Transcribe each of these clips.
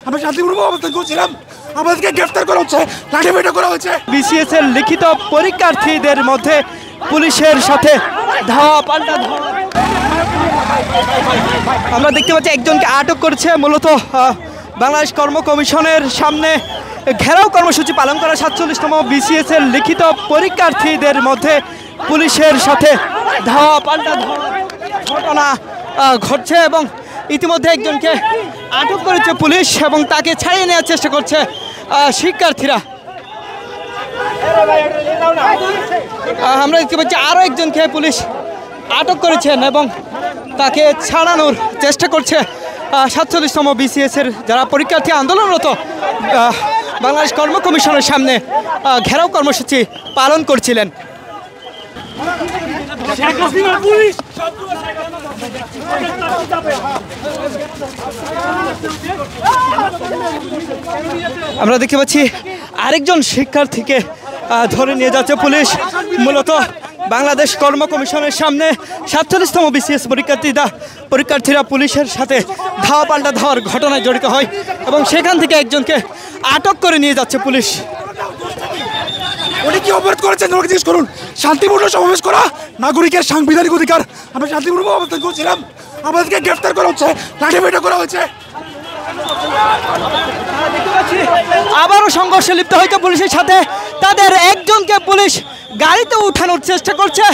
আমরা শান্তিপূর্ণ অবস্থান করছিলাম, আমাদেরকে গ্রেফতার করা হচ্ছে, লাঠিপেটা করা হচ্ছে। বিসিএস এর লিখিত পরীক্ষার্থীদের মধ্যে পুলিশের সাথে ধাওয়া পাল্টা ধাওয়া। আমরা দেখতে পাচ্ছি একজনকে আটক করেছে, মূলত বাংলাদেশ কর্ম কমিশনের সামনে ঘেরাও কর্মসূচি পালন করা 47তম বিসিএস এর লিখিত পরীক্ষার্থীদের মধ্যে পুলিশের সাথে ধাওয়া পাল্টা ধাওয়া ঘটনা ঘটছে এবং ইতিমধ্যে একজনকে আটক করেছে পুলিশ এবং তাকে ছাড়িয়ে নেওয়ার চেষ্টা করছে শিক্ষার্থীরা। আমরা দেখতে পাচ্ছি আরও একজনকে পুলিশ আটক করেছেন এবং তাকে ছাড়ানোর চেষ্টা করছে 47তম বিসিএস এর যারা পরীক্ষার্থী আন্দোলনরত বাংলাদেশ কর্ম কমিশনের সামনে ঘেরাও কর্মসূচি পালন করছিলেন। আমরা দেখতে পাচ্ছি আরেকজন শিক্ষার্থীকে ধরে নিয়ে যাচ্ছে পুলিশ, মূলত বাংলাদেশ কর্ম কমিশনের সামনে 47তম বিসিএস পরীক্ষার্থীরা পুলিশের সাথে ধাওয়া পাল্টা ধাওয়ার ঘটনায় জড়িত হয় এবং সেখান থেকে একজনকে আটক করে নিয়ে যাচ্ছে পুলিশ। উনি কি অপরাধ করেছেন আমাকে জিজ্ঞেস করুন। শান্তিপূর্ণ সমাবেশ করা নাগরিকের সাংবিধানিক অধিকার, আমরা শান্তিপূর্ণ অবস্থান করছিলাম, আমাদেরকে গ্রেফতার করা হচ্ছে, লাঠিপেটা করা হচ্ছে। আবারও সংঘর্ষে লিপ্ত হয়েছে পুলিশের সাথে, তাদের একজনকে পুলিশ গাড়িতে উঠানোর চেষ্টা করছে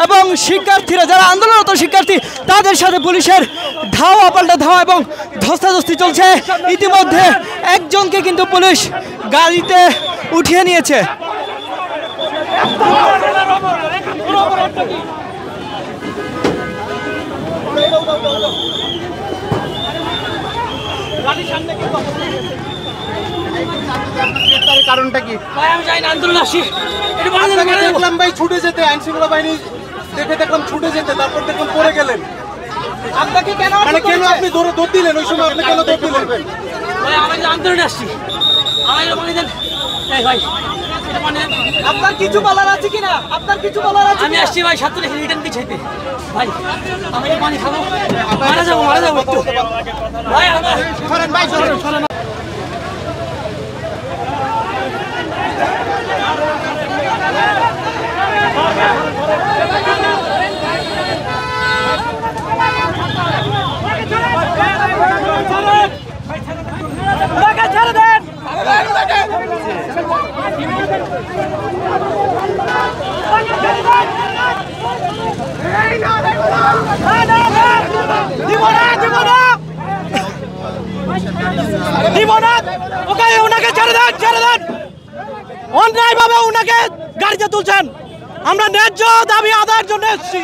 এবং শিক্ষার্থীরা যারা আন্দোলনরত শিক্ষার্থী তাদের সাথে পুলিশের ধাওয়া পাল্টা ধাওয়া এবং ধস্তাধস্তি চলছে। ইতিমধ্যে একজনকে কিন্তু পুলিশ গাড়িতে উঠিয়ে নিয়েছে। কারণটা কি ভাই? আমি জানি না, আন্দোলন আসি দেখলাম ভাই ছুটে যেতে, আইন শৃঙ্খলা বাহিনী দেখলাম ছুটে যেতে, তারপর দেখলাম পড়ে গেলেন। আপনাকে কেন কেন আপনি দৌড় দিলেন ওই সময়? আপনি কেন দৌড় দিলেন? ভাই আমি আন্দোলনে আসছি, ভাই আপনার কিছু বলার আছে কিনা? আপনার কিছু বলার আছে? আমি আসছি ভাই ছাত্র রিটার্ন পিছাইতে। ভাই আমি পানি খাবো, মারা যাবো একটু ভাই। আমার ওনাকে ছেড়ে দেন। অন্যায়ভাবে ওনাকে গাড়িতে তুলছেন। আমরা ন্যায্য দাবি আদায়ের জন্য এসেছি।